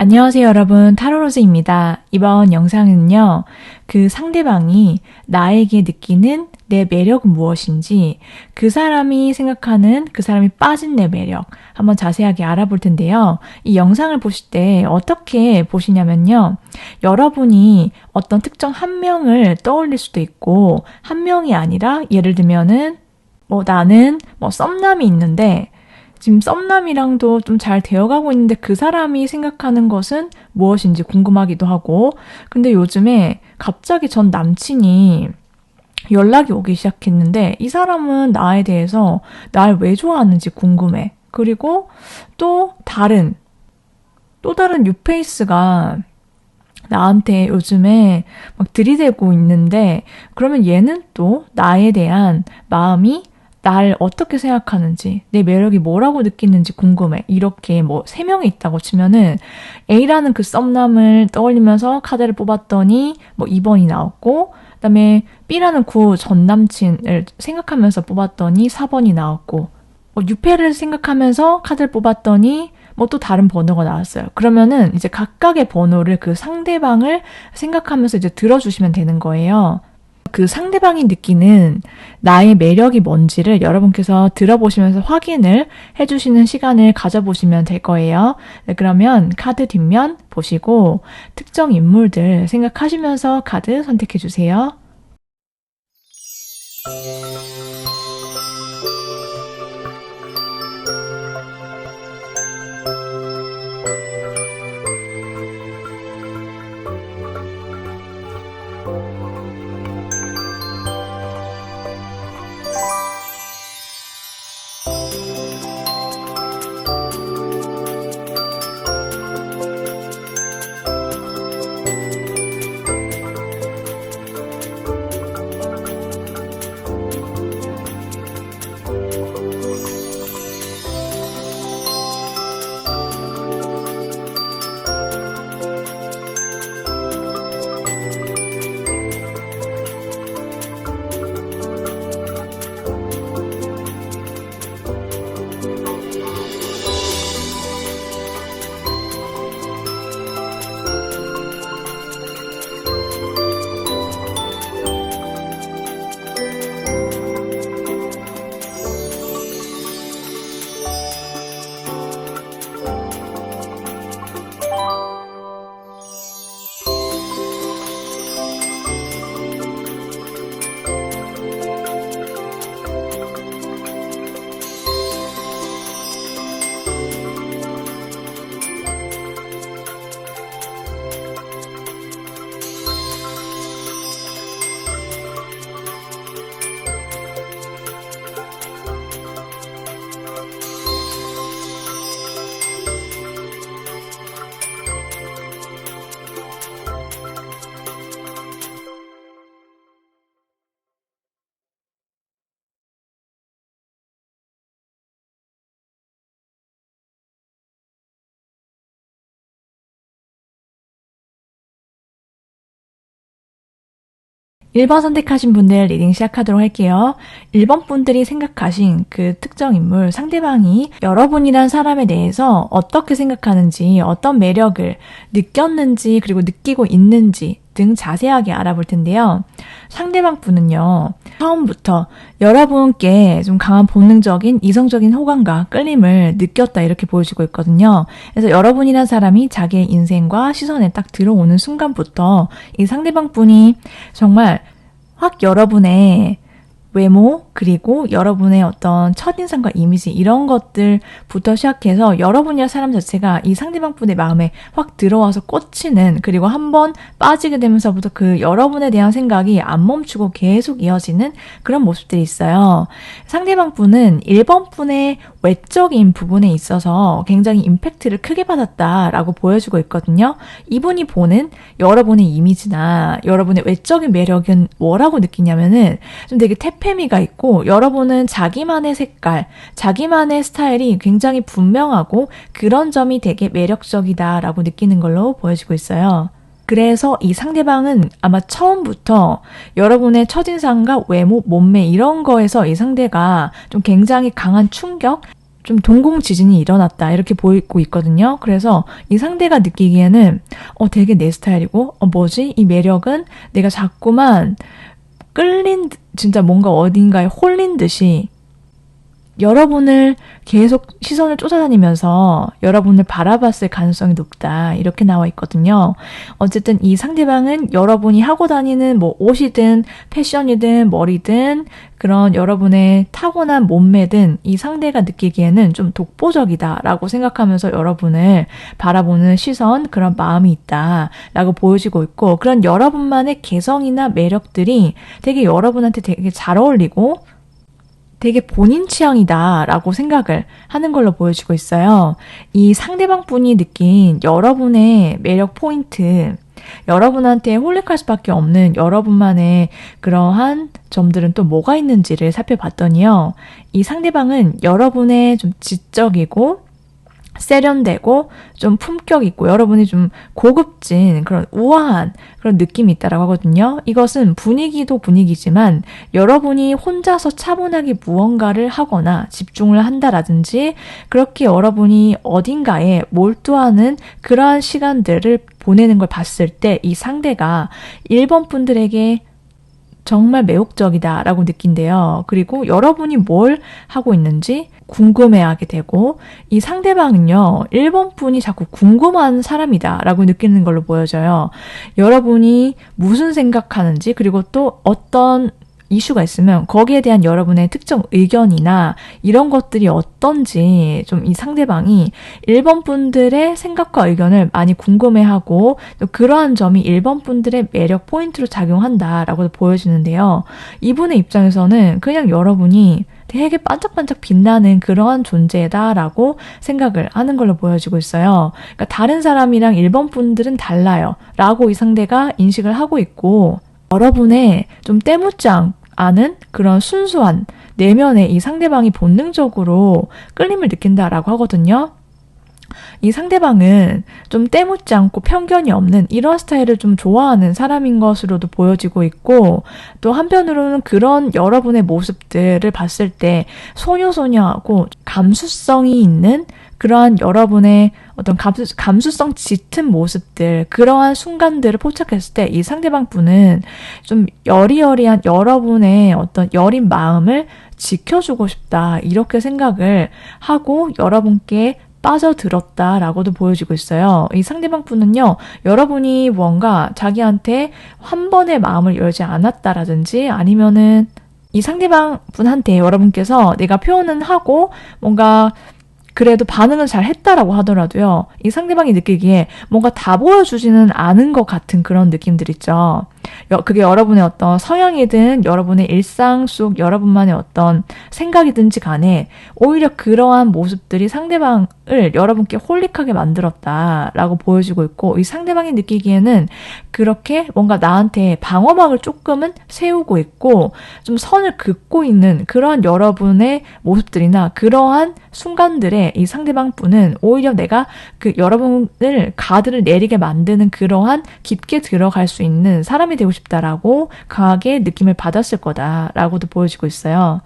안녕하세요, 여러분. 타로로즈입니다. 이번 영상은요, 그 상대방이 나에게 느끼는 내 매력은 무엇인지, 그 사람이 생각하는 그 사람이 빠진 내 매력, 한번 자세하게 알아볼 텐데요. 이 영상을 보실 때 어떻게 보시냐면요, 여러분이 어떤 특정 한 명을 떠올릴 수도 있고, 한 명이 아니라, 예를 들면은, 나는 썸남이 있는데, 지금 썸남이랑도 좀 잘 되어가고 있는데 그 사람이 생각하는 것은 무엇인지 궁금하기도 하고, 근데 요즘에 갑자기 전 남친이 연락이 오기 시작했는데 이 사람은 나에 대해서 날 왜 좋아하는지 궁금해. 그리고 또 다른 뉴페이스가 나한테 요즘에 막 들이대고 있는데, 그러면 얘는 또 나에 대한 마음이 날 어떻게 생각하는지, 내 매력이 뭐라고 느끼는지 궁금해. 이렇게 3명이 있다고 치면은 A라는 그 썸남을 떠올리면서 카드를 뽑았더니 2번이 나왔고, 그다음에 B라는 그 전 남친을 생각하면서 뽑았더니 4번이 나왔고, 유패를 생각하면서 카드를 뽑았더니 또 다른 번호가 나왔어요. 그러면은 이제 각각의 번호를 그 상대방을 생각하면서 이제 들어주시면 되는 거예요. 그 상대방이 느끼는 나의 매력이 뭔지를 여러분께서 들어보시면서 확인을 해주시는 시간을 가져보시면 될 거예요. 네, 그러면 카드 뒷면 보시고 특정 인물들 생각하시면서 카드 선택해주세요. (1번) 선택하신 분들 리딩 시작하도록 할게요. 1번 분들이 생각하신 그 특정 인물, 상대방이 여러분이란 사람에 대해서 어떻게 생각하는지, 어떤 매력을 느꼈는지, 그리고 느끼고 있는지 등 자세하게 알아볼 텐데요. 상대방 분은요, 처음부터 여러분께 좀 강한 본능적인 이성적인 호감과 끌림을 느꼈다 이렇게 보여지고 있거든요. 그래서 여러분이란 사람이 자기의 인생과 시선에 딱 들어오는 순간부터 이 상대방 분이 정말 확 여러분의 외모, 그리고 여러분의 어떤 첫인상과 이미지 이런 것들부터 시작해서 여러분이란 사람 자체가 이 상대방 분의 마음에 확 들어와서 꽂히는, 그리고 한번 빠지게 되면서부터 그 여러분에 대한 생각이 안 멈추고 계속 이어지는 그런 모습들이 있어요. 상대방 분은 1번 분의 외적인 부분에 있어서 굉장히 임팩트를 크게 받았다라고 보여주고 있거든요. 이분이 보는 여러분의 이미지나 여러분의 외적인 매력은 뭐라고 느끼냐면은 좀 되게 태페미가 있고, 여러분은 자기만의 색깔, 자기만의 스타일이 굉장히 분명하고 그런 점이 되게 매력적이다라고 느끼는 걸로 보여지고 있어요. 그래서 이 상대방은 아마 처음부터 여러분의 첫인상과 외모, 몸매 이런 거에서 이 상대가 좀 굉장히 강한 충격, 좀 동공지진이 일어났다 이렇게 보이고 있거든요. 그래서 이 상대가 느끼기에는 되게 내 스타일이고 뭐지? 이 매력은 내가 자꾸만 진짜 뭔가 어딘가에 홀린 듯이 여러분을 계속 시선을 쫓아다니면서 여러분을 바라봤을 가능성이 높다. 이렇게 나와 있거든요. 어쨌든 이 상대방은 여러분이 하고 다니는 뭐 옷이든 패션이든 머리든 그런 여러분의 타고난 몸매든 이 상대가 느끼기에는 좀 독보적이다라고 생각하면서 여러분을 바라보는 시선, 그런 마음이 있다라고 보여지고 있고, 그런 여러분만의 개성이나 매력들이 되게 여러분한테 되게 잘 어울리고 되게 본인 취향이다라고 생각을 하는 걸로 보여지고 있어요. 이 상대방 분이 느낀 여러분의 매력 포인트, 여러분한테 홀릭할 수밖에 없는 여러분만의 그러한 점들은 또 뭐가 있는지를 살펴봤더니요. 이 상대방은 여러분의 좀 지적이고 세련되고 좀 품격 있고 여러분이 좀 고급진 그런 우아한 그런 느낌이 있다라고 하거든요. 이것은 분위기도 분위기지만 여러분이 혼자서 차분하게 무언가를 하거나 집중을 한다라든지 그렇게 여러분이 어딘가에 몰두하는 그러한 시간들을 보내는 걸 봤을 때 이 상대가 1번 분들에게 정말 매혹적이다라고 느낀대요. 그리고 여러분이 뭘 하고 있는지 궁금해하게 되고 이 상대방은요. 1번 분이 자꾸 궁금한 사람이다라고 느끼는 걸로 보여져요. 여러분이 무슨 생각하는지 그리고 또 어떤 이슈가 있으면 거기에 대한 여러분의 특정 의견이나 이런 것들이 어떤지 좀 이 상대방이 1번 분들의 생각과 의견을 많이 궁금해하고 또 그러한 점이 1번 분들의 매력 포인트로 작용한다라고 보여지는데요. 이분의 입장에서는 그냥 여러분이 되게 반짝반짝 빛나는 그러한 존재다라고 생각을 하는 걸로 보여지고 있어요. 그러니까 다른 사람이랑 1번 분들은 달라요. 라고 이 상대가 인식을 하고 있고 여러분의 좀 때묻지 않은 그런 순수한 내면에 이 상대방이 본능적으로 끌림을 느낀다라고 하거든요. 이 상대방은 좀 때묻지 않고 편견이 없는 이런 스타일을 좀 좋아하는 사람인 것으로도 보여지고 있고 또 한편으로는 그런 여러분의 모습들을 봤을 때 소녀소녀하고 감수성이 있는 그러한 여러분의 어떤 감수성 짙은 모습들, 그러한 순간들을 포착했을 때 이 상대방 분은 좀 여리여리한 여러분의 어떤 여린 마음을 지켜주고 싶다. 이렇게 생각을 하고 여러분께 빠져들었다라고도 보여지고 있어요. 이 상대방 분은요, 여러분이 뭔가 자기한테 한 번의 마음을 열지 않았다라든지 아니면은 이 상대방 분한테 여러분께서 내가 표현은 하고 뭔가 그래도 반응을 잘 했다라고 하더라도요. 이 상대방이 느끼기에 뭔가 다 보여주지는 않은 것 같은 그런 느낌들 있죠. 그게 여러분의 어떤 성향이든 여러분의 일상 속 여러분만의 어떤 생각이든지 간에 오히려 그러한 모습들이 상대방을 여러분께 홀릭하게 만들었다라고 보여지고 있고 이 상대방이 느끼기에는 그렇게 뭔가 나한테 방어막을 조금은 세우고 있고 좀 선을 긋고 있는 그러한 여러분의 모습들이나 그러한 순간들에 이 상대방 분은 오히려 내가 그 여러분을 가드를 내리게 만드는 그러한 깊게 들어갈 수 있는 사람이 되고 싶다라고 강하게 느낌을 받았을 거다라고도 보여지고 있어요.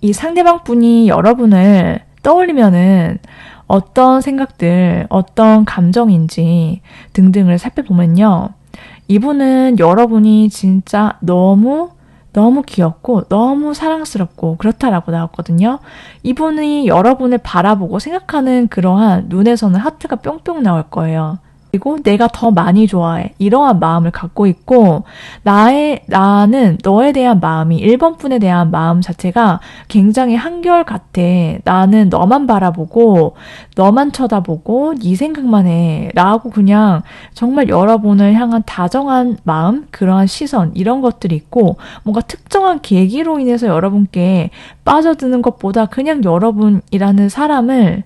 이 상대방 분이 여러분을 떠올리면은 어떤 생각들, 어떤 감정인지 등등을 살펴보면요. 이분은 여러분이 진짜 너무 귀엽고 너무 사랑스럽고 그렇다라고 나왔거든요. 이분이 여러분을 바라보고 생각하는 그러한 눈에서는 하트가 뿅뿅 나올 거예요. 그리고 내가 더 많이 좋아해. 이러한 마음을 갖고 있고 나는 너에 대한 마음이 1번 분에 대한 마음 자체가 굉장히 한결같아. 나는 너만 바라보고 너만 쳐다보고 네 생각만 해. 라고 그냥 정말 여러분을 향한 다정한 마음, 그러한 시선 이런 것들이 있고 뭔가 특정한 계기로 인해서 여러분께 빠져드는 것보다 그냥 여러분이라는 사람을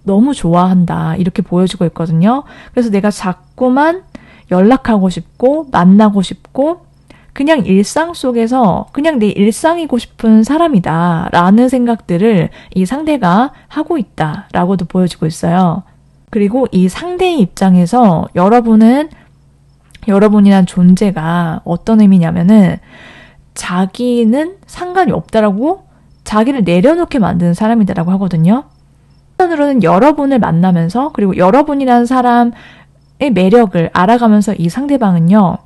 너무 좋아한다. 이렇게 보여주고 있거든요. 그래서 내가 자꾸만 연락하고 싶고 만나고 싶고 그냥 일상 속에서 그냥 내 일상이고 싶은 사람이다. 라는 생각들을 이 상대가 하고 있다. 라고도 보여주고 있어요. 그리고 이 상대의 입장에서 여러분이란 존재가 어떤 의미냐면은 자기는 상관이 없다라고 자기를 내려놓게 만드는 사람이다라고 하거든요. 한편으로는 여러분을 만나면서 그리고 여러분이라는 사람의 매력을 알아가면서 이 상대방은요.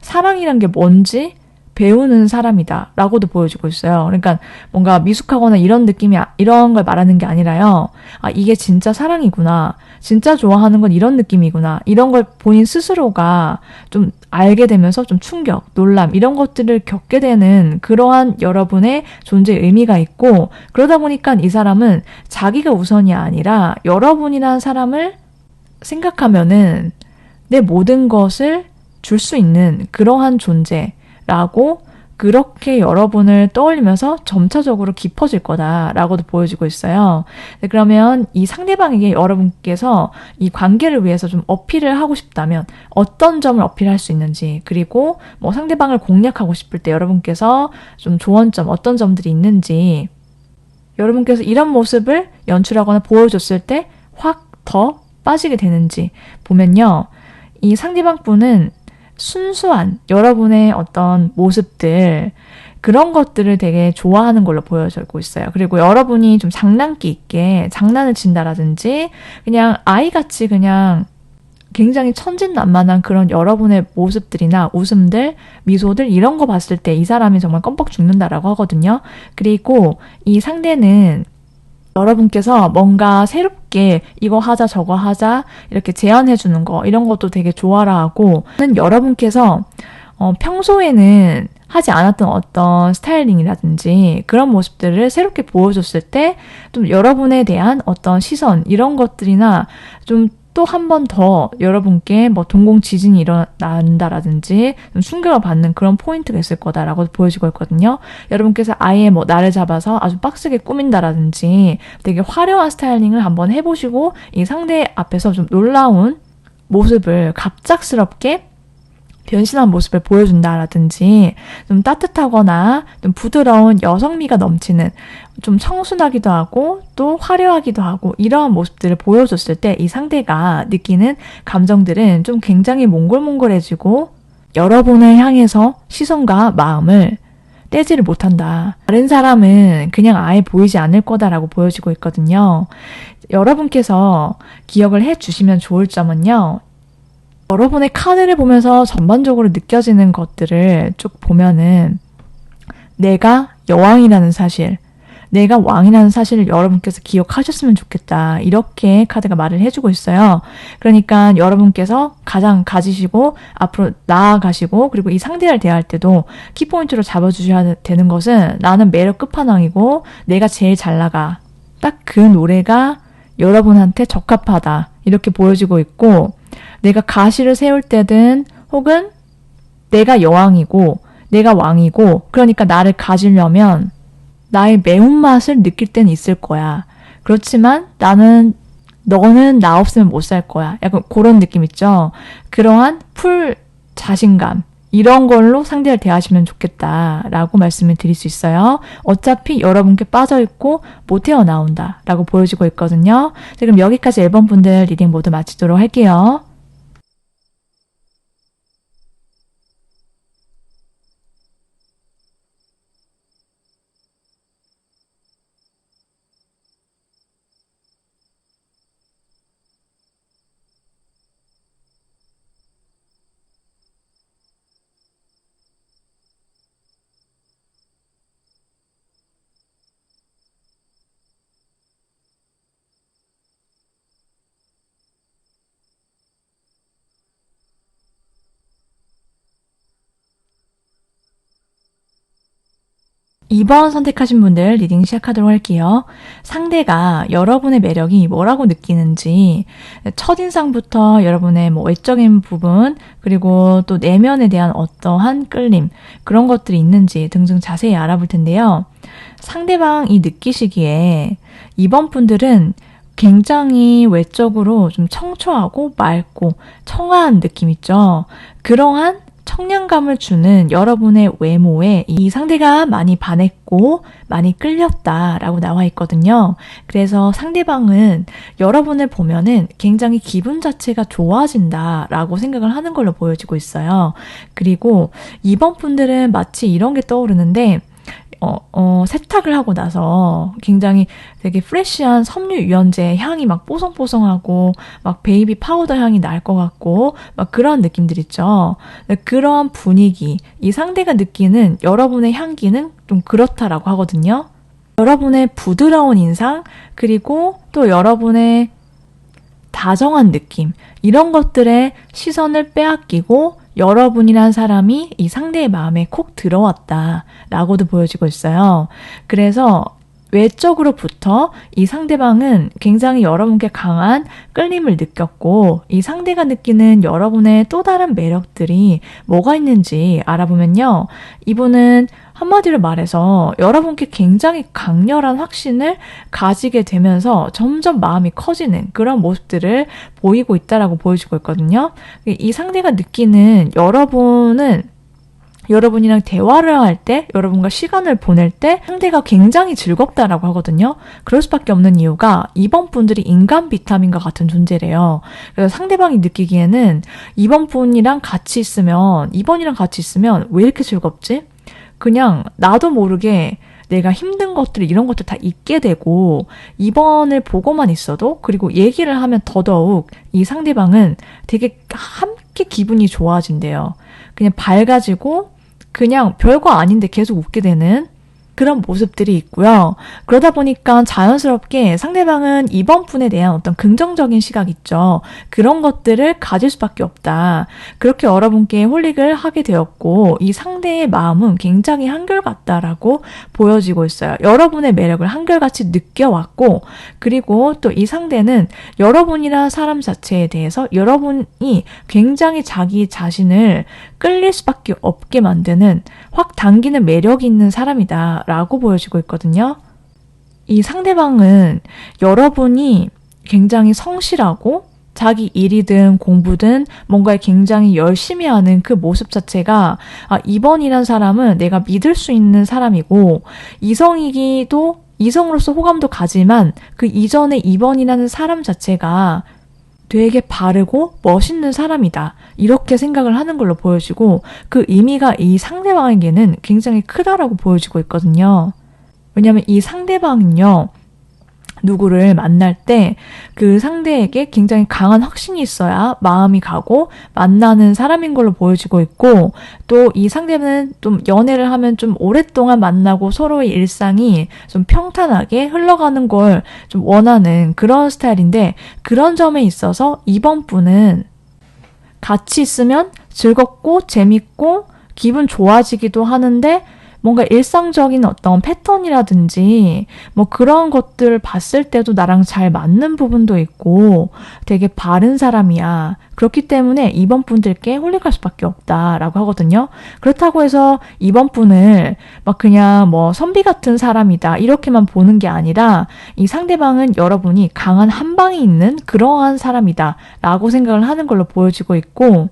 사랑이란 게 뭔지 배우는 사람이다 라고도 보여주고 있어요. 그러니까 뭔가 미숙하거나 이런 느낌이 이런 걸 말하는 게 아니라요. 아, 이게 진짜 사랑이구나. 진짜 좋아하는 건 이런 느낌이구나. 이런 걸 본인 스스로가 좀 알게 되면서 좀 충격, 놀람 이런 것들을 겪게 되는 그러한 여러분의 존재의 의미가 있고 그러다 보니까 이 사람은 자기가 우선이 아니라 여러분이라는 사람을 생각하면은 내 모든 것을 줄 수 있는 그러한 존재라고 그렇게 여러분을 떠올리면서 점차적으로 깊어질 거다라고도 보여지고 있어요. 그러면 이 상대방에게 여러분께서 이 관계를 위해서 좀 어필을 하고 싶다면 어떤 점을 어필할 수 있는지 그리고 뭐 상대방을 공략하고 싶을 때 여러분께서 좀 조언점 어떤 점들이 있는지 여러분께서 이런 모습을 연출하거나 보여줬을 때 확 더 빠지게 되는지 보면요. 이 상대방 분은 순수한 여러분의 어떤 모습들 그런 것들을 되게 좋아하는 걸로 보여지고 있어요. 그리고 여러분이 좀 장난기 있게 장난을 친다라든지 그냥 아이같이 그냥 굉장히 천진난만한 그런 여러분의 모습들이나 웃음들, 미소들 이런 거 봤을 때 이 사람이 정말 껌뻑 죽는다라고 하거든요. 그리고 이 상대는 여러분께서 뭔가 새롭게 이거 하자 저거 하자 이렇게 제안해 주는 거 이런 것도 되게 좋아라 하고 여러분께서 평소에는 하지 않았던 어떤 스타일링이라든지 그런 모습들을 새롭게 보여줬을 때 좀 여러분에 대한 어떤 시선 이런 것들이나 좀 또 한 번 더 여러분께 뭐 동공 지진이 일어난다라든지 좀 충격을 받는 그런 포인트가 있을 거다라고 보여지고 있거든요. 여러분께서 아예 뭐 나를 잡아서 아주 빡세게 꾸민다라든지 되게 화려한 스타일링을 한번 해보시고 이 상대 앞에서 좀 놀라운 모습을 갑작스럽게 변신한 모습을 보여준다라든지 좀 따뜻하거나 좀 부드러운 여성미가 넘치는 좀 청순하기도 하고 또 화려하기도 하고 이러한 모습들을 보여줬을 때 이 상대가 느끼는 감정들은 좀 굉장히 몽골몽골해지고 여러분을 향해서 시선과 마음을 떼지를 못한다. 다른 사람은 그냥 아예 보이지 않을 거다라고 보여지고 있거든요. 여러분께서 기억을 해주시면 좋을 점은요. 여러분의 카드를 보면서 전반적으로 느껴지는 것들을 쭉 보면은 내가 여왕이라는 사실, 내가 왕이라는 사실을 여러분께서 기억하셨으면 좋겠다. 이렇게 카드가 말을 해주고 있어요. 그러니까 여러분께서 가장 가지시고 앞으로 나아가시고 그리고 이 상대를 대할 때도 키포인트로 잡아주셔야 되는 것은 나는 매력 끝판왕이고 내가 제일 잘 나가. 딱 그 노래가 여러분한테 적합하다. 이렇게 보여지고 있고 내가 가시를 세울 때든 혹은 내가 여왕이고 내가 왕이고 그러니까 나를 가지려면 나의 매운맛을 느낄 때는 있을 거야. 그렇지만 너는 나 없으면 못 살 거야. 약간 그런 느낌 있죠? 그러한 풀 자신감 이런 걸로 상대를 대하시면 좋겠다라고 말씀을 드릴 수 있어요. 어차피 여러분께 빠져있고 못 헤어나온다라고 보여지고 있거든요. 그럼 여기까지 1번 분들 리딩 모두 마치도록 할게요. 이번 선택하신 분들 리딩 시작하도록 할게요. 상대가 여러분의 매력이 뭐라고 느끼는지 첫인상부터 여러분의 뭐 외적인 부분 그리고 또 내면에 대한 어떠한 끌림 그런 것들이 있는지 등등 자세히 알아볼 텐데요. 상대방이 느끼시기에 이번 분들은 굉장히 외적으로 좀 청초하고 맑고 청아한 느낌 있죠. 그러한 청량감을 주는 여러분의 외모에 이 상대가 많이 반했고 많이 끌렸다라고 나와 있거든요. 그래서 상대방은 여러분을 보면은 굉장히 기분 자체가 좋아진다라고 생각을 하는 걸로 보여지고 있어요. 그리고 이번 분들은 마치 이런 게 떠오르는데 세탁을 하고 나서 굉장히 되게 프레쉬한 섬유 유연제 향이 막 뽀송뽀송하고 막 베이비 파우더 향이 날 것 같고 막 그런 느낌들 있죠. 그러한 분위기, 이 상대가 느끼는 여러분의 향기는 좀 그렇다라고 하거든요. 여러분의 부드러운 인상, 그리고 또 여러분의 다정한 느낌, 이런 것들에 시선을 빼앗기고 여러분이란 사람이 이 상대의 마음에 콕 들어왔다라고도 보여지고 있어요. 그래서 외적으로부터 이 상대방은 굉장히 여러분께 강한 끌림을 느꼈고, 이 상대가 느끼는 여러분의 또 다른 매력들이 뭐가 있는지 알아보면요, 이분은 한마디로 말해서 여러분께 굉장히 강렬한 확신을 가지게 되면서 점점 마음이 커지는 그런 모습들을 보이고 있다라고 보여주고 있거든요. 이 상대가 느끼는 여러분이랑 대화를 할 때, 여러분과 시간을 보낼 때 상대가 굉장히 즐겁다라고 하거든요. 그럴 수밖에 없는 이유가 이번 분들이 인간 비타민과 같은 존재래요. 그래서 상대방이 느끼기에는 이번이랑 같이 있으면 왜 이렇게 즐겁지? 그냥 나도 모르게 내가 힘든 것들, 이런 것들 다 잊게 되고, 이번을 보고만 있어도, 그리고 얘기를 하면 더더욱 이 상대방은 되게 함께 기분이 좋아진대요. 그냥 밝아지고 그냥 별거 아닌데 계속 웃게 되는 그런 모습들이 있고요. 그러다 보니까 자연스럽게 상대방은 이번 분에 대한 어떤 긍정적인 시각 있죠. 그런 것들을 가질 수밖에 없다. 그렇게 여러분께 홀릭을 하게 되었고, 이 상대의 마음은 굉장히 한결같다라고 보여지고 있어요. 여러분의 매력을 한결같이 느껴왔고, 그리고 또 이 상대는 여러분이란 사람 자체에 대해서 여러분이 굉장히 자기 자신을 끌릴 수밖에 없게 만드는, 확 당기는 매력이 있는 사람이다 라고 보여지고 있거든요. 이 상대방은 여러분이 굉장히 성실하고 자기 일이든 공부든 뭔가를 굉장히 열심히 하는 그 모습 자체가, 이번이란 사람은 내가 믿을 수 있는 사람이고, 이성으로서 호감도 가지만 그 이전에 이번이라는 사람 자체가 되게 바르고 멋있는 사람이다, 이렇게 생각을 하는 걸로 보여지고, 그 의미가 이 상대방에게는 굉장히 크다라고 보여지고 있거든요. 왜냐하면 이 상대방은요, 누구를 만날 때 그 상대에게 굉장히 강한 확신이 있어야 마음이 가고 만나는 사람인 걸로 보여지고 있고, 또 이 상대는 좀 연애를 하면 좀 오랫동안 만나고 서로의 일상이 좀 평탄하게 흘러가는 걸 좀 원하는 그런 스타일인데, 그런 점에 있어서 이번 분은 같이 있으면 즐겁고 재밌고 기분 좋아지기도 하는데, 뭔가 일상적인 어떤 패턴이라든지 뭐 그런 것들을 봤을 때도 나랑 잘 맞는 부분도 있고 되게 바른 사람이야. 그렇기 때문에 이번 분들께 홀릭할 수밖에 없다라고 하거든요. 그렇다고 해서 이번 분을 막 그냥 뭐 선비 같은 사람이다 이렇게만 보는 게 아니라, 이 상대방은 여러분이 강한 한방이 있는 그러한 사람이다 라고 생각을 하는 걸로 보여지고 있고,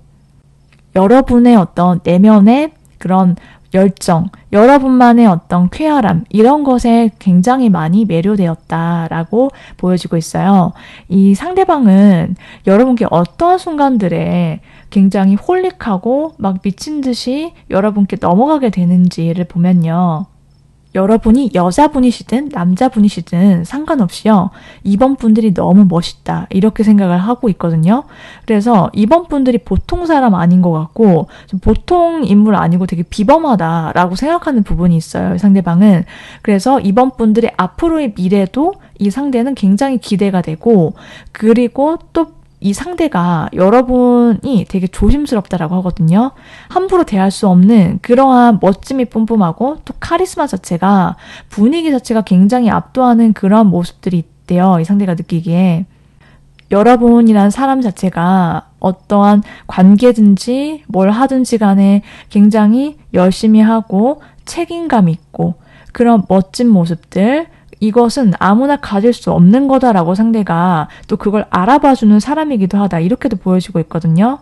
여러분의 어떤 내면의 그런 열정, 여러분만의 어떤 쾌활함, 이런 것에 굉장히 많이 매료되었다라고 보여지고 있어요. 이 상대방은 여러분께 어떠한 순간들에 굉장히 홀릭하고 막 미친 듯이 여러분께 넘어가게 되는지를 보면요, 여러분이 여자분이시든 남자분이시든 상관없이요, 이번 분들이 너무 멋있다 이렇게 생각을 하고 있거든요. 그래서 이번 분들이 보통 사람 아닌 것 같고, 좀 보통 인물 아니고 되게 비범하다라고 생각하는 부분이 있어요, 이 상대방은. 그래서 이번 분들의 앞으로의 미래도 이 상대는 굉장히 기대가 되고, 그리고 또 이 상대가 여러분이 되게 조심스럽다라고 하거든요. 함부로 대할 수 없는 그러한 멋짐이 뿜뿜하고, 또 카리스마 자체가, 분위기 자체가 굉장히 압도하는 그런 모습들이 있대요, 이 상대가 느끼기에. 여러분이란 사람 자체가 어떠한 관계든지 뭘 하든지 간에 굉장히 열심히 하고 책임감 있고 그런 멋진 모습들, 이것은 아무나 가질 수 없는 거다라고 상대가 또 그걸 알아봐주는 사람이기도 하다, 이렇게도 보여지고 있거든요.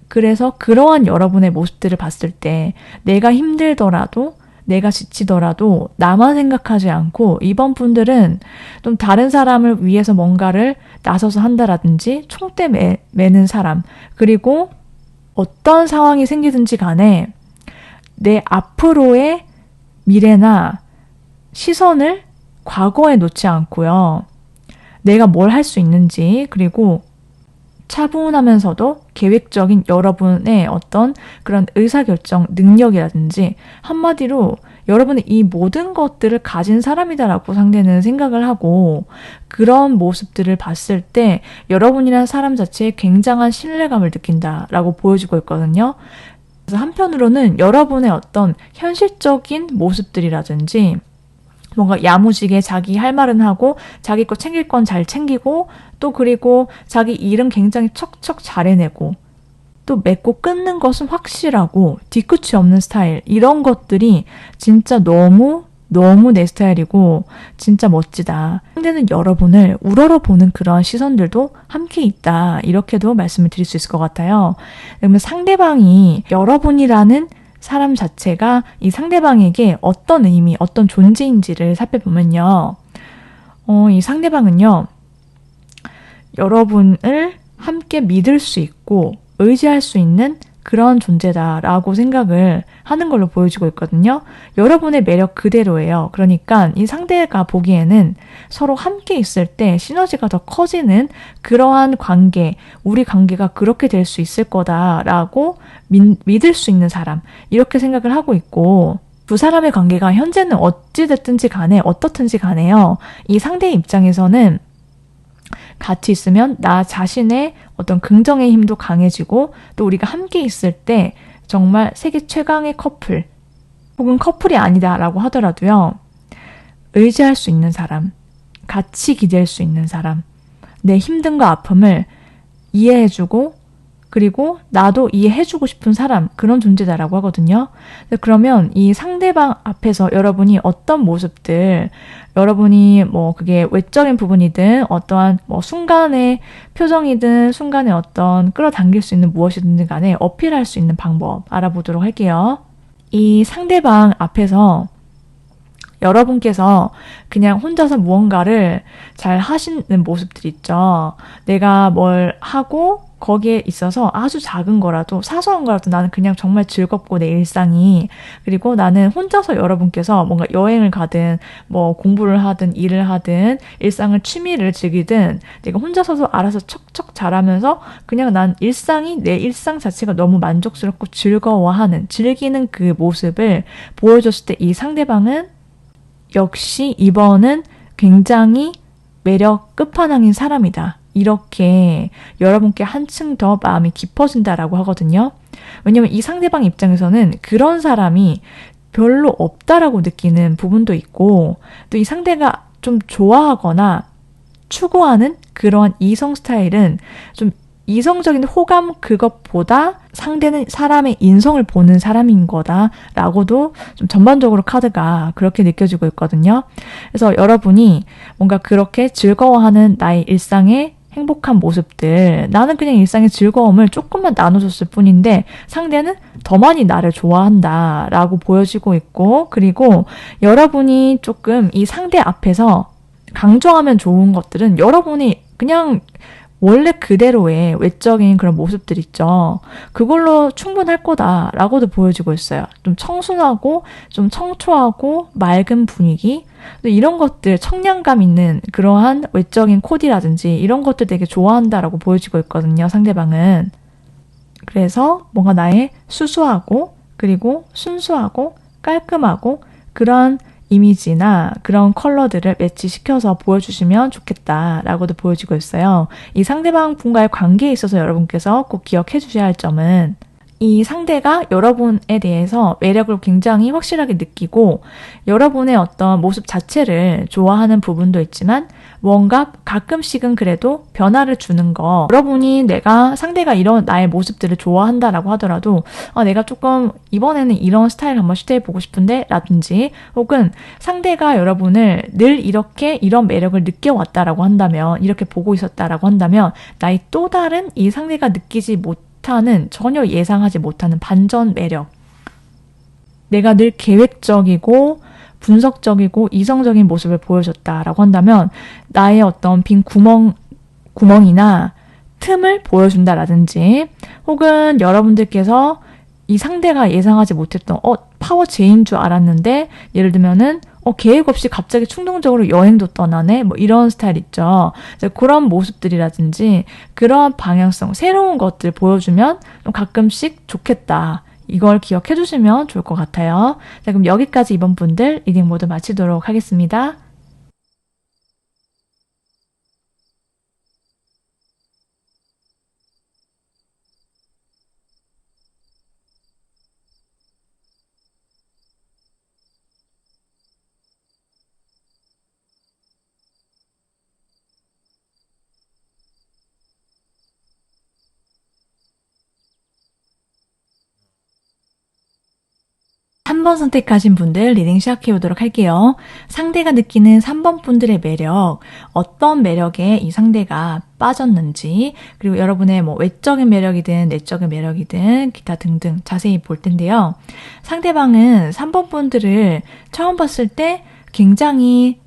그래서 그러한 여러분의 모습들을 봤을 때 내가 힘들더라도, 내가 지치더라도 나만 생각하지 않고, 이번 분들은 좀 다른 사람을 위해서 뭔가를 나서서 한다라든지 총대 매는 사람, 그리고 어떤 상황이 생기든지 간에 내 앞으로의 미래나 시선을 과거에 놓지 않고요. 내가 뭘 할 수 있는지, 그리고 차분하면서도 계획적인 여러분의 어떤 그런 의사결정 능력이라든지, 한마디로 여러분이 이 모든 것들을 가진 사람이다라고 상대는 생각을 하고, 그런 모습들을 봤을 때 여러분이라는 사람 자체에 굉장한 신뢰감을 느낀다라고 보여주고 있거든요. 그래서 한편으로는 여러분의 어떤 현실적인 모습들이라든지, 뭔가 야무지게 자기 할 말은 하고 자기 거 챙길 건 잘 챙기고, 또 그리고 자기 일은 굉장히 척척 잘 해내고, 또 맺고 끊는 것은 확실하고 뒤끝이 없는 스타일, 이런 것들이 진짜 너무 내 스타일이고 진짜 멋지다. 상대는 여러분을 우러러보는 그런 시선들도 함께 있다, 이렇게도 말씀을 드릴 수 있을 것 같아요. 그러면 상대방이 여러분이라는 사람 자체가 이 상대방에게 어떤 의미, 어떤 존재인지를 살펴보면요. 이 상대방은요, 여러분을 함께 믿을 수 있고 의지할 수 있는 그런 존재다라고 생각을 하는 걸로 보여지고 있거든요. 여러분의 매력 그대로예요. 그러니까 이 상대가 보기에는 서로 함께 있을 때 시너지가 더 커지는 그러한 관계, 우리 관계가 그렇게 될 수 있을 거다라고 믿을 수 있는 사람, 이렇게 생각을 하고 있고, 두 사람의 관계가 현재는 어찌됐든지 간에 어떻든지 간에요, 이 상대의 입장에서는 같이 있으면 나 자신의 어떤 긍정의 힘도 강해지고, 또 우리가 함께 있을 때 정말 세계 최강의 커플, 혹은 커플이 아니다라고 하더라도요, 의지할 수 있는 사람, 같이 기댈 수 있는 사람, 내 힘듦과 아픔을 이해해주고 그리고 나도 이해해주고 싶은 사람, 그런 존재다라고 하거든요. 그러면 이 상대방 앞에서 여러분이 어떤 모습들, 여러분이 뭐 그게 외적인 부분이든 어떠한 뭐 순간의 표정이든 순간의 어떤 끌어당길 수 있는 무엇이든 간에 어필할 수 있는 방법 알아보도록 할게요. 이 상대방 앞에서 여러분께서 그냥 혼자서 무언가를 잘 하시는 모습들 있죠. 내가 뭘 하고 거기에 있어서 아주 작은 거라도, 사소한 거라도 나는 그냥 정말 즐겁고 내 일상이, 그리고 나는 혼자서 여러분께서 뭔가 여행을 가든 뭐 공부를 하든 일을 하든 일상을 취미를 즐기든 내가 혼자서도 알아서 척척 잘하면서 그냥 난 일상이, 내 일상 자체가 너무 만족스럽고 즐거워하는, 즐기는 그 모습을 보여줬을 때 이 상대방은 역시 이번은 굉장히 매력 끝판왕인 사람이다, 이렇게 여러분께 한층 더 마음이 깊어진다라고 하거든요. 왜냐면 이 상대방 입장에서는 그런 사람이 별로 없다라고 느끼는 부분도 있고, 또 이 상대가 좀 좋아하거나 추구하는 그런 이성 스타일은 좀 이성적인 호감, 그것보다 상대는 사람의 인성을 보는 사람인 거다라고도 좀 전반적으로 카드가 그렇게 느껴지고 있거든요. 그래서 여러분이 뭔가 그렇게 즐거워하는 나의 일상의 행복한 모습들, 나는 그냥 일상의 즐거움을 조금만 나눠줬을 뿐인데 상대는 더 많이 나를 좋아한다라고 보여지고 있고, 그리고 여러분이 조금 이 상대 앞에서 강조하면 좋은 것들은 여러분이 그냥 원래 그대로의 외적인 그런 모습들 있죠. 그걸로 충분할 거다라고도 보여지고 있어요. 좀 청순하고 좀 청초하고 맑은 분위기, 이런 것들, 청량감 있는 그러한 외적인 코디라든지 이런 것들 되게 좋아한다라고 보여지고 있거든요, 상대방은. 그래서 뭔가 나의 수수하고 그리고 순수하고 깔끔하고 그런 이미지나 그런 컬러들을 매치시켜서 보여주시면 좋겠다라고도 보여지고 있어요. 이 상대방 분과의 관계에 있어서 여러분께서 꼭 기억해 주셔야 할 점은, 이 상대가 여러분에 대해서 매력을 굉장히 확실하게 느끼고 여러분의 어떤 모습 자체를 좋아하는 부분도 있지만 뭔가 가끔씩은 그래도 변화를 주는 거, 여러분이 상대가 이런 나의 모습들을 좋아한다라고 하더라도 내가 조금 이번에는 이런 스타일 한번 시도해보고 싶은데 라든지, 혹은 상대가 여러분을 늘 이렇게 이런 매력을 느껴왔다라고 한다면, 이렇게 보고 있었다라고 한다면 나의 또 다른 이 상대가 느끼지 못하는, 전혀 예상하지 못하는 반전 매력, 내가 늘 계획적이고 분석적이고 이성적인 모습을 보여줬다라고 한다면 나의 어떤 빈 구멍이나 틈을 보여준다라든지, 혹은 여러분들께서 이 상대가 예상하지 못했던 파워 제인 줄 알았는데 예를 들면은 계획 없이 갑자기 충동적으로 여행도 떠나네 뭐 이런 스타일 있죠. 그런 모습들이라든지 그런 방향성 새로운 것들 보여주면 좀 가끔씩 좋겠다. 이걸 기억해 주시면 좋을 것 같아요. 자, 그럼 여기까지 이번 분들 리딩 모두 마치도록 하겠습니다. 한 번 선택하신 분들 리딩 시작해 보도록 할게요. 상대가 느끼는 3번 분들의 매력, 어떤 매력에 이 상대가 빠졌는지, 그리고 여러분의 뭐 외적인 매력이든 내적인 매력이든 기타 등등 자세히 볼 텐데요. 상대방은 3번 분들을 처음 봤을 때 굉장히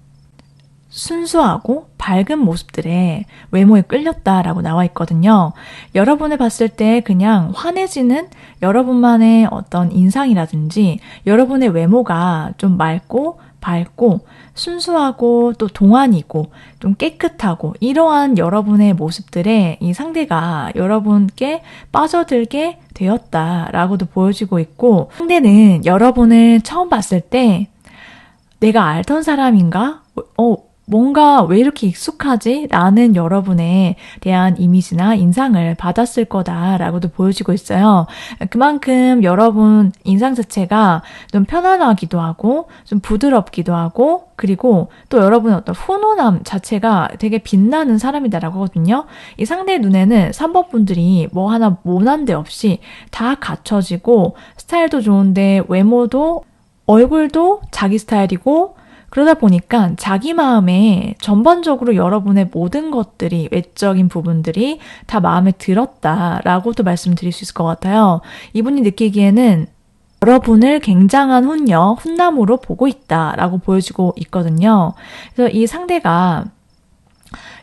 순수하고 밝은 모습들의 외모에 끌렸다라고 나와 있거든요. 여러분을 봤을 때 그냥 환해지는 여러분만의 어떤 인상이라든지 여러분의 외모가 좀 맑고 밝고 순수하고 또 동안이고 좀 깨끗하고 이러한 여러분의 모습들에 이 상대가 여러분께 빠져들게 되었다라고도 보여지고 있고, 상대는 여러분을 처음 봤을 때 내가 알던 사람인가? 뭔가 왜 이렇게 익숙하지? 라는 여러분에 대한 이미지나 인상을 받았을 거다라고도 보여지고 있어요. 그만큼 여러분 인상 자체가 좀 편안하기도 하고 좀 부드럽기도 하고, 그리고 또 여러분의 어떤 훈훈함 자체가 되게 빛나는 사람이다라고 하거든요. 이 상대의 눈에는 3번 분들이 뭐 하나 모난 데 없이 다 갖춰지고 스타일도 좋은데 외모도 얼굴도 자기 스타일이고, 그러다 보니까 자기 마음에 전반적으로 여러분의 모든 것들이, 외적인 부분들이 다 마음에 들었다라고도 말씀드릴 수 있을 것 같아요. 이분이 느끼기에는 여러분을 굉장한 훈남으로 보고 있다라고 보여지고 있거든요. 그래서 이 상대가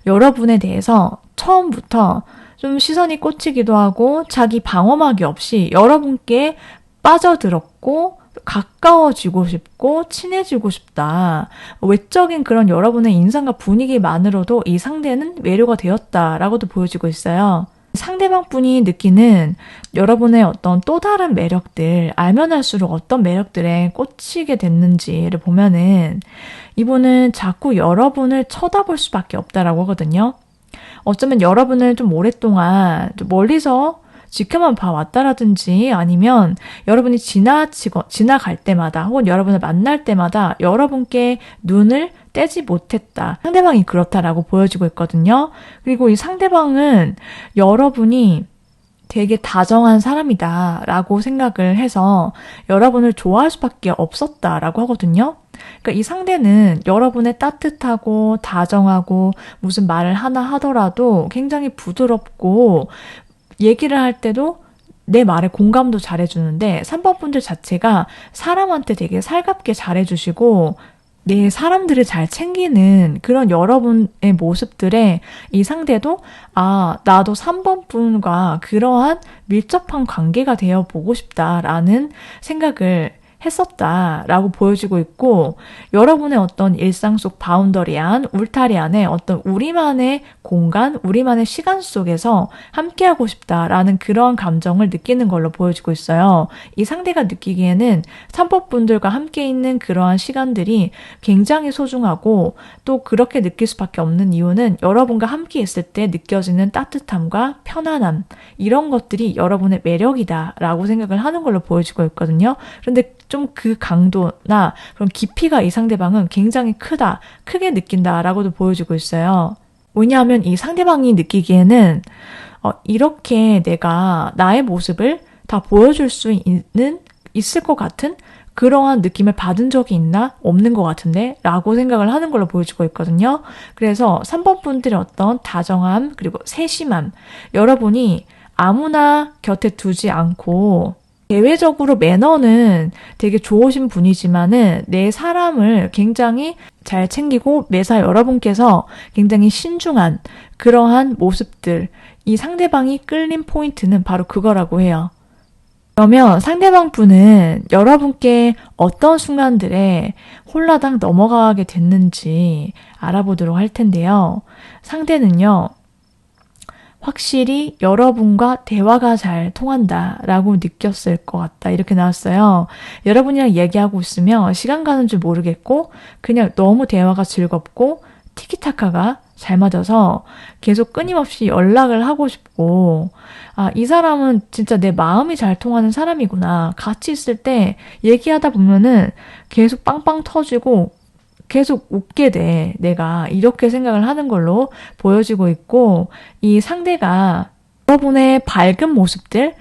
여러분에 대해서 처음부터 좀 시선이 꽂히기도 하고 자기 방어막이 없이 여러분께 빠져들었고 가까워지고 싶고 친해지고 싶다. 외적인 그런 여러분의 인상과 분위기만으로도 이 상대는 매료가 되었다라고도 보여지고 있어요. 상대방 분이 느끼는 여러분의 어떤 또 다른 매력들, 알면 알수록 어떤 매력들에 꽂히게 됐는지를 보면은 이분은 자꾸 여러분을 쳐다볼 수밖에 없다라고 하거든요. 어쩌면 여러분을 좀 오랫동안 좀 멀리서 지켜만 봐왔다라든지 아니면 여러분이 지나갈 때마다 혹은 여러분을 만날 때마다 여러분께 눈을 떼지 못했다. 상대방이 그렇다라고 보여지고 있거든요. 그리고 이 상대방은 여러분이 되게 다정한 사람이다 라고 생각을 해서 여러분을 좋아할 수밖에 없었다라고 하거든요. 그러니까 이 상대는 여러분의 따뜻하고 다정하고 무슨 말을 하나 하더라도 굉장히 부드럽고 얘기를 할 때도 내 말에 공감도 잘해주는데 3번 분들 자체가 사람한테 되게 살갑게 잘해주시고 내 사람들을 잘 챙기는 그런 여러분의 모습들에 이 상대도 나도 3번 분과 그러한 밀접한 관계가 되어 보고 싶다라는 생각을 했었다라고 보여지고 있고, 여러분의 어떤 일상 속 바운더리 안, 울타리 안에 어떤 우리만의 공간, 우리만의 시간 속에서 함께하고 싶다라는 그런 감정을 느끼는 걸로 보여지고 있어요. 이 상대가 느끼기에는 3번 분들과 함께 있는 그러한 시간들이 굉장히 소중하고, 또 그렇게 느낄 수밖에 없는 이유는 여러분과 함께 있을 때 느껴지는 따뜻함과 편안함, 이런 것들이 여러분의 매력이다라고 생각을 하는 걸로 보여지고 있거든요. 그런데 좀 그 강도나 그런 깊이가 이 상대방은 굉장히 크게 느낀다라고도 보여지고 있어요. 왜냐하면 이 상대방이 느끼기에는 이렇게 내가 나의 모습을 다 보여줄 수 있을 것 같은 그러한 느낌을 받은 적이 있나? 없는 것 같은데? 라고 생각을 하는 걸로 보여지고 있거든요. 그래서 3번 분들의 어떤 다정함, 그리고 세심함, 여러분이 아무나 곁에 두지 않고 대외적으로 매너는 되게 좋으신 분이지만은 내 사람을 굉장히 잘 챙기고 매사 여러분께서 굉장히 신중한 그러한 모습들, 이 상대방이 끌린 포인트는 바로 그거라고 해요. 그러면 상대방 분은 여러분께 어떤 순간들에 홀라당 넘어가게 됐는지 알아보도록 할 텐데요. 상대는요, 확실히 여러분과 대화가 잘 통한다라고 느꼈을 것 같다. 이렇게 나왔어요. 여러분이랑 얘기하고 있으면 시간 가는 줄 모르겠고 그냥 너무 대화가 즐겁고 티키타카가 잘 맞아서 계속 끊임없이 연락을 하고 싶고, 아, 이 사람은 진짜 내 마음이 잘 통하는 사람이구나. 같이 있을 때 얘기하다 보면은 계속 빵빵 터지고 계속 웃게 돼. 내가 이렇게 생각을 하는 걸로 보여지고 있고, 이 상대가 여러분의 밝은 모습들,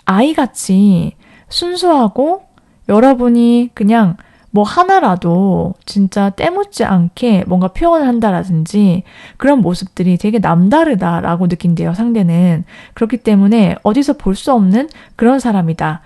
아이같이 순수하고 여러분이 그냥 뭐 하나라도 진짜 때묻지 않게 뭔가 표현을 한다라든지 그런 모습들이 되게 남다르다라고 느낀대요, 상대는. 그렇기 때문에 어디서 볼 수 없는 그런 사람이다.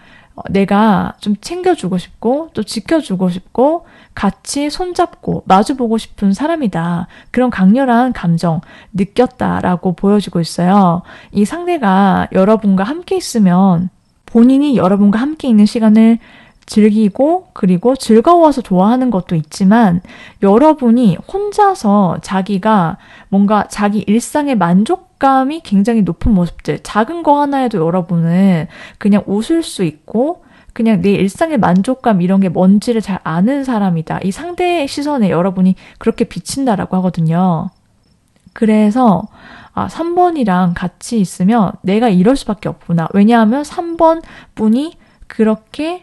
내가 좀 챙겨주고 싶고 또 지켜주고 싶고 같이 손잡고 마주보고 싶은 사람이다. 그런 강렬한 감정 느꼈다라고 보여지고 있어요. 이 상대가 여러분과 함께 있으면 본인이 여러분과 함께 있는 시간을 즐기고 그리고 즐거워서 좋아하는 것도 있지만 여러분이 혼자서 자기가 뭔가 자기 일상의 만족감이 굉장히 높은 모습들, 작은 거 하나에도 여러분은 그냥 웃을 수 있고 그냥 내 일상의 만족감 이런 게 뭔지를 잘 아는 사람이다. 이 상대의 시선에 여러분이 그렇게 비친다라고 하거든요. 그래서 3번이랑 같이 있으면 내가 이럴 수밖에 없구나. 왜냐하면 3번 분이 그렇게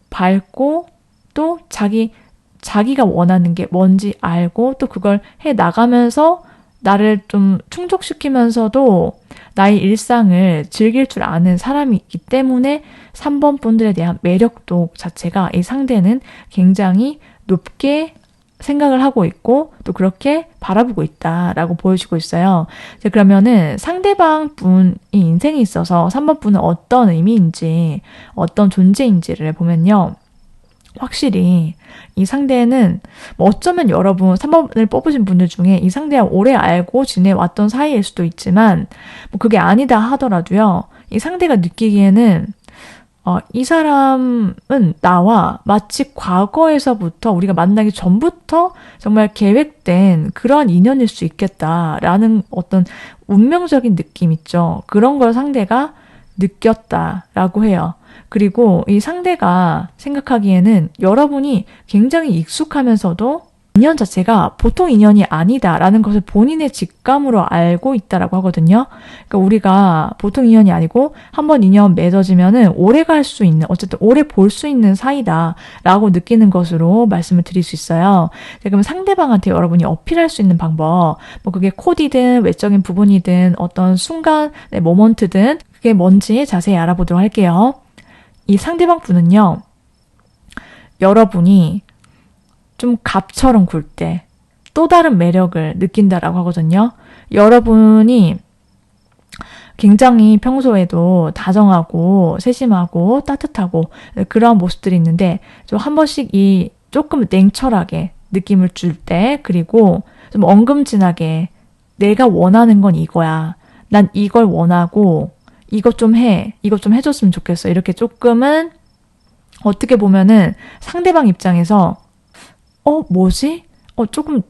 밝고 또 자기가 원하는 게 뭔지 알고 또 그걸 해 나가면서 나를 좀 충족시키면서도 나의 일상을 즐길 줄 아는 사람이기 때문에 3번 분들에 대한 매력도 자체가 이 상대는 굉장히 높게 생각을 하고 있고 또 그렇게 바라보고 있다라고 보여지고 있어요. 그러면은 상대방 분이 인생에 있어서 3번 분은 어떤 의미인지 어떤 존재인지를 보면요. 확실히 이 상대는 뭐 어쩌면 여러분 3번을 뽑으신 분들 중에 이 상대와 오래 알고 지내왔던 사이일 수도 있지만 뭐 그게 아니다 하더라도요. 이 상대가 느끼기에는 이 사람은 나와 마치 과거에서부터 우리가 만나기 전부터 정말 계획된 그런 인연일 수 있겠다라는 어떤 운명적인 느낌 있죠. 그런 걸 상대가 느꼈다라고 해요. 그리고 이 상대가 생각하기에는 여러분이 굉장히 익숙하면서도 인연 자체가 보통 인연이 아니다라는 것을 본인의 직감으로 알고 있다라고 하거든요. 그러니까 우리가 보통 인연이 아니고 한번 인연 맺어지면은 오래 갈 수 있는, 어쨌든 오래 볼 수 있는 사이다라고 느끼는 것으로 말씀을 드릴 수 있어요. 그럼 상대방한테 여러분이 어필할 수 있는 방법, 뭐 그게 코디든 외적인 부분이든 어떤 순간의 모먼트든 그게 뭔지 자세히 알아보도록 할게요. 이 상대방 분은요, 여러분이 좀 갑처럼 굴 때 또 다른 매력을 느낀다라고 하거든요. 여러분이 굉장히 평소에도 다정하고 세심하고 따뜻하고 그런 모습들이 있는데 좀 한 번씩 이 조금 냉철하게 느낌을 줄 때, 그리고 좀 엉금진하게 내가 원하는 건 이거야. 난 이걸 원하고 이것 좀 해. 이것 좀 해줬으면 좋겠어. 이렇게 조금은 어떻게 보면은 상대방 입장에서 뭐지? 조금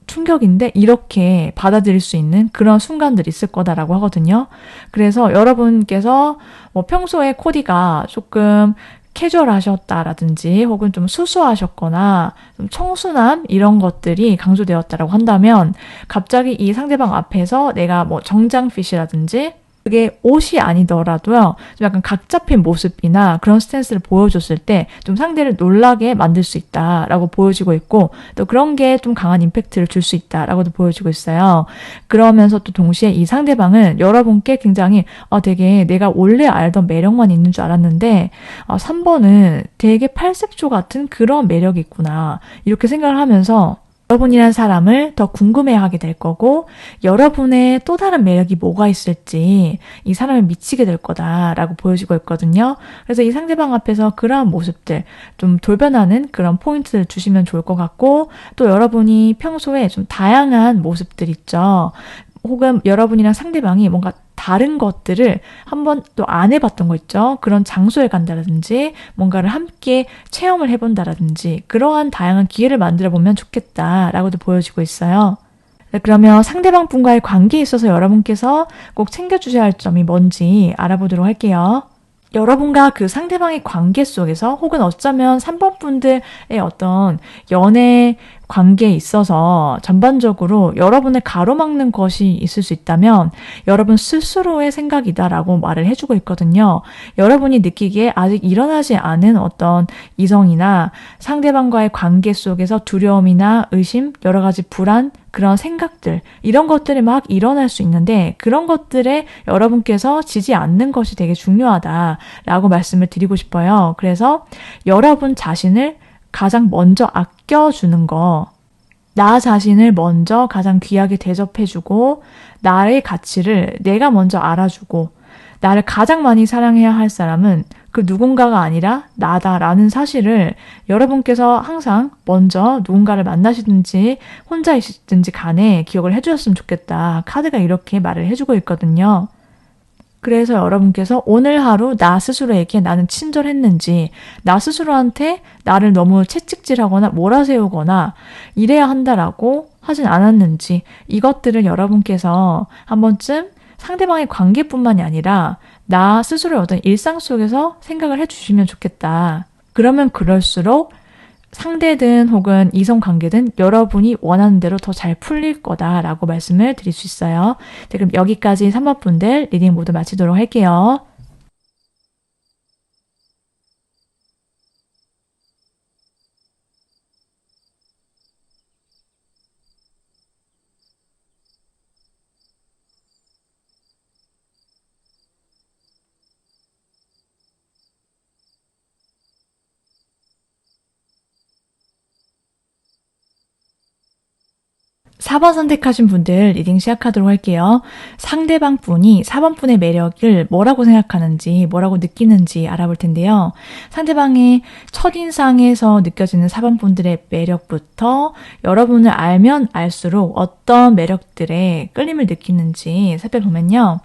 충격인데? 이렇게 받아들일 수 있는 그런 순간들이 있을 거다라고 하거든요. 그래서 여러분께서 뭐 평소에 코디가 조금 캐주얼하셨다라든지 혹은 좀 수수하셨거나 좀 청순함 이런 것들이 강조되었다라고 한다면 갑자기 이 상대방 앞에서 내가 뭐 정장핏이라든지 그게 옷이 아니더라도요, 좀 약간 각 잡힌 모습이나 그런 스탠스를 보여줬을 때 좀 상대를 놀라게 만들 수 있다라고 보여지고 있고, 또 그런 게 좀 강한 임팩트를 줄 수 있다라고도 보여지고 있어요. 그러면서 또 동시에 이 상대방은 여러분께 굉장히 되게 내가 원래 알던 매력만 있는 줄 알았는데 3번은 되게 팔색조 같은 그런 매력이 있구나. 이렇게 생각을 하면서 여러분이란 사람을 더 궁금해하게 될 거고, 여러분의 또 다른 매력이 뭐가 있을지 이 사람을 미치게 될 거다라고 보여지고 있거든요. 그래서 이 상대방 앞에서 그러한 모습들 좀 돌변하는 그런 포인트를 주시면 좋을 것 같고, 또 여러분이 평소에 좀 다양한 모습들 있죠. 혹은 여러분이랑 상대방이 뭔가 다른 것들을 한번 또 안 해봤던 거 있죠. 그런 장소에 간다든지 뭔가를 함께 체험을 해본다든지 그러한 다양한 기회를 만들어 보면 좋겠다라고도 보여지고 있어요. 네, 그러면 상대방 분과의 관계에 있어서 여러분께서 꼭 챙겨주셔야 할 점이 뭔지 알아보도록 할게요. 여러분과 그 상대방의 관계 속에서 혹은 어쩌면 3번 분들의 어떤 연애 관계에 있어서 전반적으로 여러분을 가로막는 것이 있을 수 있다면 여러분 스스로의 생각이다라고 말을 해주고 있거든요. 여러분이 느끼기에 아직 일어나지 않은 어떤 이성이나 상대방과의 관계 속에서 두려움이나 의심, 여러 가지 불안, 그런 생각들, 이런 것들이 막 일어날 수 있는데 그런 것들에 여러분께서 지지 않는 것이 되게 중요하다라고 말씀을 드리고 싶어요. 그래서 여러분 자신을 가장 먼저 아껴주는 거, 나 자신을 먼저 가장 귀하게 대접해주고 나의 가치를 내가 먼저 알아주고 나를 가장 많이 사랑해야 할 사람은 그 누군가가 아니라 나다라는 사실을 여러분께서 항상 먼저 누군가를 만나시든지 혼자 있든지 간에 기억을 해주셨으면 좋겠다. 카드가 이렇게 말을 해주고 있거든요. 그래서 여러분께서 오늘 하루 나 스스로에게 나는 친절했는지, 나 스스로한테 나를 너무 채찍질하거나 몰아세우거나 이래야 한다라고 하진 않았는지, 이것들을 여러분께서 한 번쯤 상대방의 관계뿐만이 아니라 나 스스로의 어떤 일상 속에서 생각을 해주시면 좋겠다. 그러면 그럴수록 상대든 혹은 이성 관계든 여러분이 원하는 대로 더 잘 풀릴 거다라고 말씀을 드릴 수 있어요. 네, 그럼 여기까지 3번 분들 리딩 모두 마치도록 할게요. (4번) 선택하신 분들 리딩 시작하도록 할게요. 상대방 분이 4번 분의 매력을 뭐라고 생각하는지, 뭐라고 느끼는지 알아볼 텐데요. 상대방의 첫인상에서 느껴지는 4번 분들의 매력부터 여러분을 알면 알수록 어떤 매력들에 끌림을 느끼는지 살펴보면요.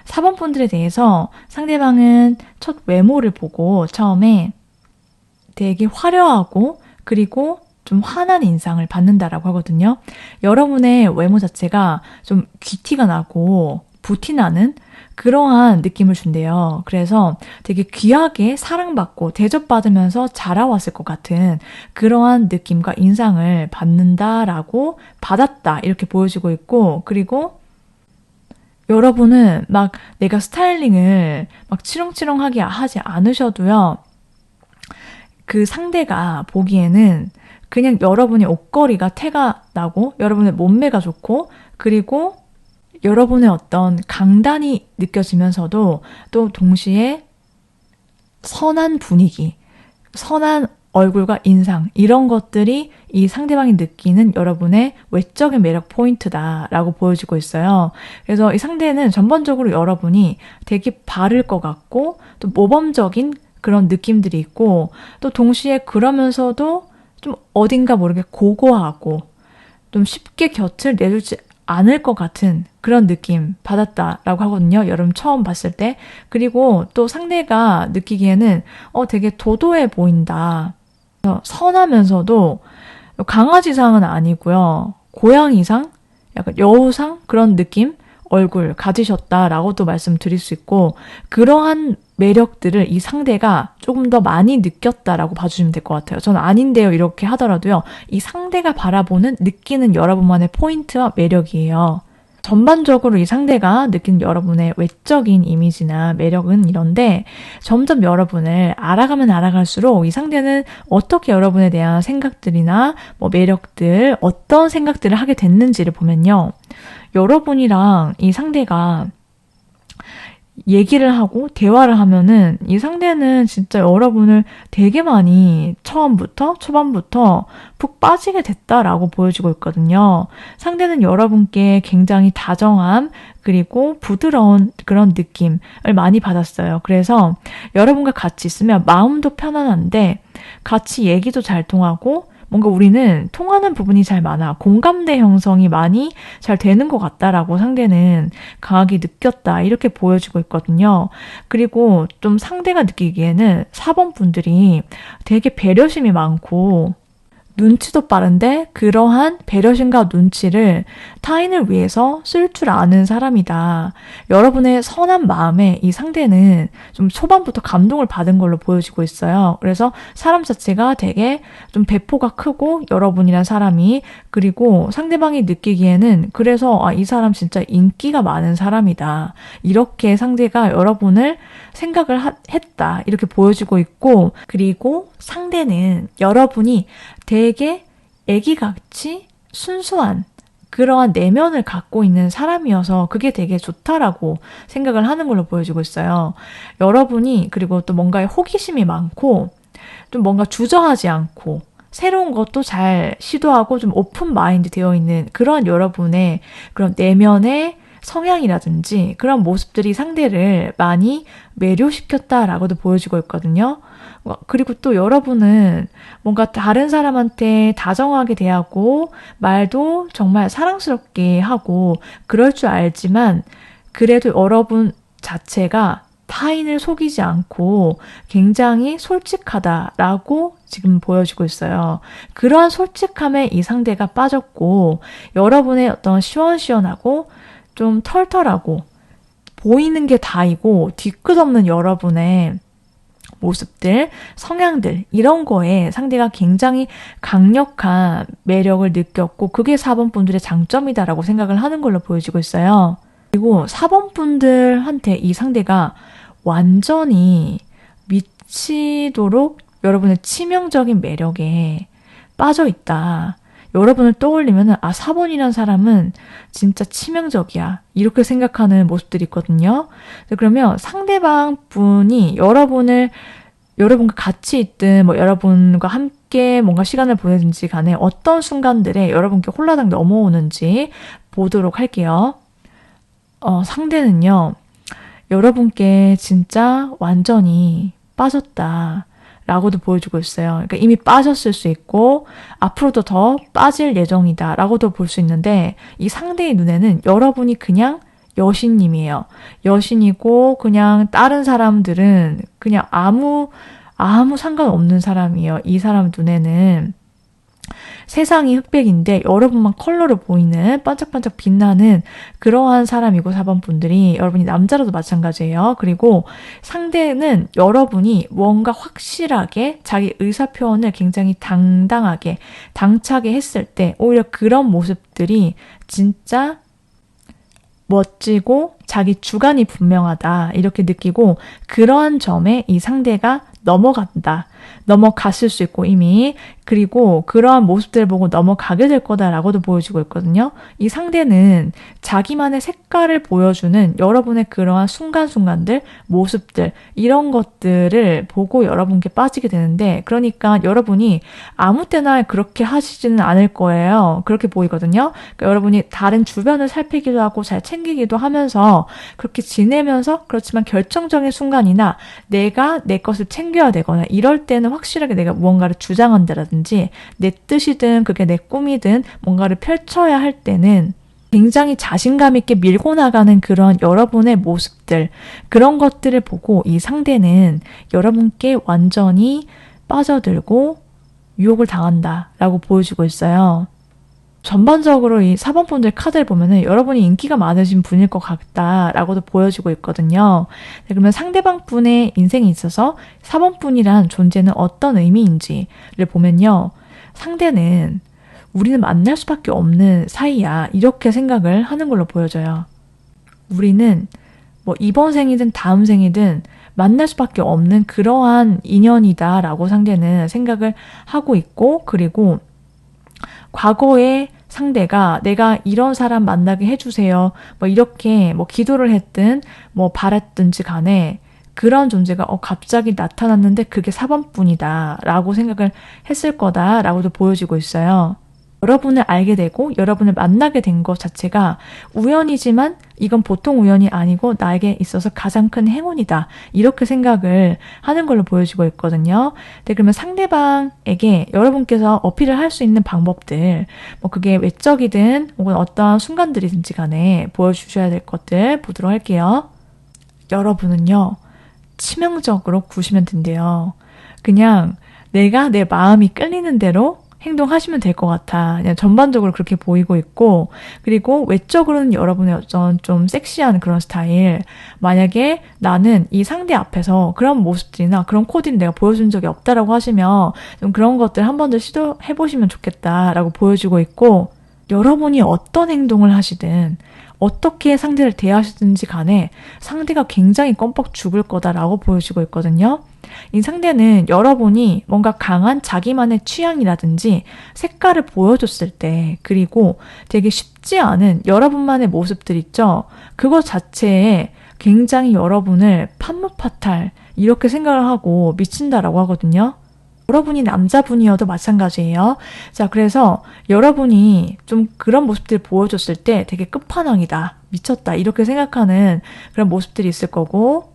4번 분들에 대해서 상대방은 첫 외모를 보고 처음에 되게 화려하고 그리고 좀 환한 인상을 받는다라고 하거든요. 여러분의 외모 자체가 좀 귀티가 나고 부티나는 그러한 느낌을 준대요. 그래서 되게 귀하게 사랑받고 대접받으면서 자라왔을 것 같은 그러한 느낌과 인상을 받는다라고 받았다 이렇게 보여지고 있고, 그리고 여러분은 막 내가 스타일링을 막 치렁치렁하게 하지 않으셔도요. 그 상대가 보기에는 그냥 여러분의 옷걸이가 태가 나고 여러분의 몸매가 좋고 그리고 여러분의 어떤 강단이 느껴지면서도 또 동시에 선한 분위기, 선한 얼굴과 인상 이런 것들이 이 상대방이 느끼는 여러분의 외적인 매력 포인트다라고 보여지고 있어요. 그래서 이 상대는 전반적으로 여러분이 되게 바를 것 같고 또 모범적인 그런 느낌들이 있고 또 동시에 그러면서도 좀 어딘가 모르게 고고하고 좀 쉽게 곁을 내주지 않을 것 같은 그런 느낌 받았다라고 하거든요. 여러분 처음 봤을 때. 그리고 또 상대가 느끼기에는 되게 도도해 보인다. 선하면서도 강아지상은 아니고요. 고양이상? 약간 여우상? 그런 느낌? 얼굴 가지셨다라고도 말씀드릴 수 있고 그러한 매력들을 이 상대가 조금 더 많이 느꼈다라고 봐주시면 될 것 같아요. 저는 아닌데요 이렇게 하더라도요. 이 상대가 바라보는 느끼는 여러분만의 포인트와 매력이에요. 전반적으로 이 상대가 느끼는 여러분의 외적인 이미지나 매력은 이런데 점점 여러분을 알아가면 알아갈수록 이 상대는 어떻게 여러분에 대한 생각들이나 뭐 매력들, 어떤 생각들을 하게 됐는지를 보면요. 여러분이랑 이 상대가 얘기를 하고 대화를 하면은 이 상대는 진짜 여러분을 되게 많이 초반부터 푹 빠지게 됐다라고 보여지고 있거든요. 상대는 여러분께 굉장히 다정함 그리고 부드러운 그런 느낌을 많이 받았어요. 그래서 여러분과 같이 있으면 마음도 편안한데 같이 얘기도 잘 통하고 뭔가 우리는 통하는 부분이 잘 많아. 공감대 형성이 많이 잘 되는 것 같다라고 상대는 강하게 느꼈다. 이렇게 보여지고 있거든요. 그리고 좀 상대가 느끼기에는 4번 분들이 되게 배려심이 많고 눈치도 빠른데 그러한 배려심과 눈치를 타인을 위해서 쓸 줄 아는 사람이다. 여러분의 선한 마음에 이 상대는 좀 초반부터 감동을 받은 걸로 보여지고 있어요. 그래서 사람 자체가 되게 좀 배포가 크고 여러분이란 사람이 그리고 상대방이 느끼기에는 그래서 이 사람 진짜 인기가 많은 사람이다. 이렇게 상대가 여러분을 생각을 했다. 이렇게 보여지고 있고 그리고 상대는 여러분이 되게 애기같이 순수한 그러한 내면을 갖고 있는 사람이어서 그게 되게 좋다라고 생각을 하는 걸로 보여지고 있어요. 여러분이 그리고 또 뭔가에 호기심이 많고 좀 뭔가 주저하지 않고 새로운 것도 잘 시도하고 좀 오픈 마인드 되어 있는 그런 여러분의 그런 내면의 성향이라든지 그런 모습들이 상대를 많이 매료시켰다라고도 보여지고 있거든요. 그리고 또 여러분은 뭔가 다른 사람한테 다정하게 대하고 말도 정말 사랑스럽게 하고 그럴 줄 알지만 그래도 여러분 자체가 타인을 속이지 않고 굉장히 솔직하다라고 지금 보여지고 있어요. 그러한 솔직함에 이 상대가 빠졌고 여러분의 어떤 시원시원하고 좀 털털하고 보이는 게 다이고 뒤끝없는 여러분의 모습들, 성향들 이런 거에 상대가 굉장히 강력한 매력을 느꼈고 그게 4번 분들의 장점이다라고 생각을 하는 걸로 보여지고 있어요. 그리고 4번 분들한테 이 상대가 완전히 미치도록 여러분의 치명적인 매력에 빠져 있다. 여러분을 떠올리면은 4번이라는 사람은 진짜 치명적이야. 이렇게 생각하는 모습들이 있거든요. 그러면 상대방 분이 여러분과 같이 있든 뭐 여러분과 함께 뭔가 시간을 보내든지 간에 어떤 순간들에 여러분께 홀라당 넘어오는지 보도록 할게요. 상대는요. 여러분께 진짜 완전히 빠졌다. 라고도 보여주고 있어요. 그러니까 이미 빠졌을 수 있고 앞으로도 더 빠질 예정이다 라고도 볼 수 있는데 이 상대의 눈에는 여러분이 그냥 여신님이에요. 여신이고 그냥 다른 사람들은 그냥 아무 상관없는 사람이에요. 이 사람 눈에는 세상이 흑백인데 여러분만 컬러로 보이는 반짝반짝 빛나는 그러한 사람이고 4번 분들이 여러분이 남자라도 마찬가지예요. 그리고 상대는 여러분이 뭔가 확실하게 자기 의사표현을 굉장히 당당하게 당차게 했을 때 오히려 그런 모습들이 진짜 멋지고 자기 주관이 분명하다 이렇게 느끼고 그러한 점에 이 상대가 넘어갔을 수 있고 이미 그리고 그러한 모습들을 보고 넘어가게 될 거다라고도 보여지고 있거든요. 이 상대는 자기만의 색깔을 보여주는 여러분의 그러한 순간순간들, 모습들 이런 것들을 보고 여러분께 빠지게 되는데 그러니까 여러분이 아무 때나 그렇게 하시지는 않을 거예요. 그렇게 보이거든요. 그러니까 여러분이 다른 주변을 살피기도 하고 잘 챙기기도 하면서 그렇게 지내면서 그렇지만 결정적인 순간이나 내가 내 것을 챙겨야 되거나 이럴 때는 확실하게 내가 무언가를 주장한다라든지 내 뜻이든 그게 내 꿈이든 뭔가를 펼쳐야 할 때는 굉장히 자신감 있게 밀고 나가는 그런 여러분의 모습들 그런 것들을 보고 이 상대는 여러분께 완전히 빠져들고 유혹을 당한다라고 보여주고 있어요. 전반적으로 이 4번 분들 카드를 보면은 여러분이 인기가 많으신 분일 것 같다라고도 보여지고 있거든요. 네, 그러면 상대방 분의 인생에 있어서 4번 분이란 존재는 어떤 의미인지를 보면요. 상대는 우리는 만날 수밖에 없는 사이야. 이렇게 생각을 하는 걸로 보여져요. 우리는 뭐 이번 생이든 다음 생이든 만날 수밖에 없는 그러한 인연이다라고 상대는 생각을 하고 있고 그리고 과거에 상대가 내가 이런 사람 만나게 해주세요. 뭐 이렇게 뭐 기도를 했든 뭐 바랐든지 간에 그런 존재가 갑자기 나타났는데 그게 4번뿐이다 라고 생각을 했을 거다라고도 보여지고 있어요. 여러분을 알게 되고 여러분을 만나게 된 것 자체가 우연이지만 이건 보통 우연이 아니고 나에게 있어서 가장 큰 행운이다. 이렇게 생각을 하는 걸로 보여지고 있거든요. 네, 그러면 상대방에게 여러분께서 어필을 할 수 있는 방법들, 뭐 그게 외적이든 혹은 어떤 순간들이든지 간에 보여주셔야 될 것들 보도록 할게요. 여러분은요, 치명적으로 구시면 된대요. 그냥 내가 내 마음이 끌리는 대로 행동하시면 될 것 같아. 그냥 전반적으로 그렇게 보이고 있고, 그리고 외적으로는 여러분의 어떤 좀 섹시한 그런 스타일. 만약에 나는 이 상대 앞에서 그런 모습들이나 그런 코디를 내가 보여준 적이 없다라고 하시면 좀 그런 것들 한 번 더 시도해보시면 좋겠다라고 보여주고 있고, 여러분이 어떤 행동을 하시든 어떻게 상대를 대하시든지 간에 상대가 굉장히 껌뻑 죽을 거다라고 보여지고 있거든요. 이 상대는 여러분이 뭔가 강한 자기만의 취향이라든지 색깔을 보여줬을 때, 그리고 되게 쉽지 않은 여러분만의 모습들 있죠? 그것 자체에 굉장히 여러분을 판무파탈 이렇게 생각을 하고 미친다라고 하거든요. 여러분이 남자분이어도 마찬가지예요. 자, 그래서 여러분이 좀 그런 모습들을 보여줬을 때 되게 끝판왕이다, 미쳤다 이렇게 생각하는 그런 모습들이 있을 거고,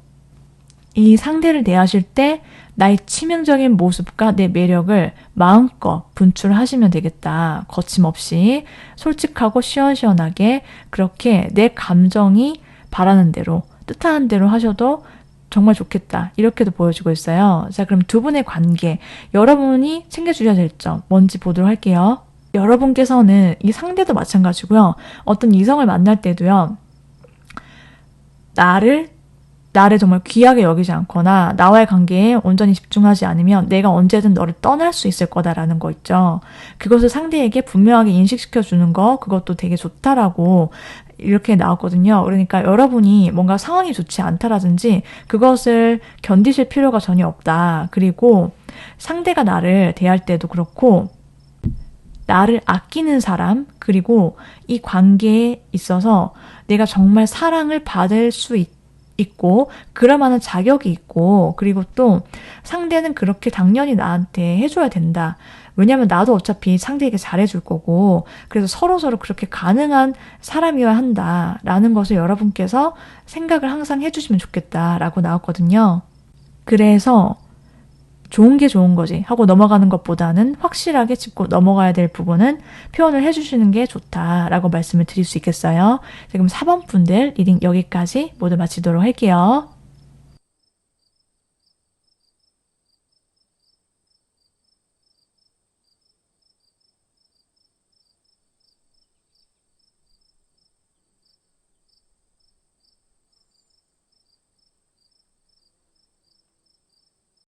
이 상대를 대하실 때 나의 치명적인 모습과 내 매력을 마음껏 분출하시면 되겠다. 거침없이 솔직하고 시원시원하게 그렇게 내 감정이 바라는 대로, 뜻하는 대로 하셔도 정말 좋겠다. 이렇게도 보여주고 있어요. 자, 그럼 두 분의 관계, 여러분이 챙겨주셔야 될 점 뭔지 보도록 할게요. 여러분께서는 이 상대도 마찬가지고요. 어떤 이성을 만날 때도요. 나를 정말 귀하게 여기지 않거나 나와의 관계에 온전히 집중하지 않으면 내가 언제든 너를 떠날 수 있을 거다라는 거 있죠. 그것을 상대에게 분명하게 인식시켜주는 거, 그것도 되게 좋다라고 이렇게 나왔거든요. 그러니까 여러분이 뭔가 상황이 좋지 않다라든지 그것을 견디실 필요가 전혀 없다. 그리고 상대가 나를 대할 때도 그렇고, 나를 아끼는 사람, 그리고 이 관계에 있어서 내가 정말 사랑을 받을 수 있고 그럴 만한 자격이 있고, 그리고 또 상대는 그렇게 당연히 나한테 해줘야 된다. 왜냐면 나도 어차피 상대에게 잘해줄 거고, 그래서 서로서로 그렇게 가능한 사람이어야 한다라는 것을 여러분께서 생각을 항상 해주시면 좋겠다라고 나왔거든요. 그래서 좋은 게 좋은 거지 하고 넘어가는 것보다는 확실하게 짚고 넘어가야 될 부분은 표현을 해주시는 게 좋다라고 말씀을 드릴 수 있겠어요. 지금 4번 분들 리딩 여기까지 모두 마치도록 할게요.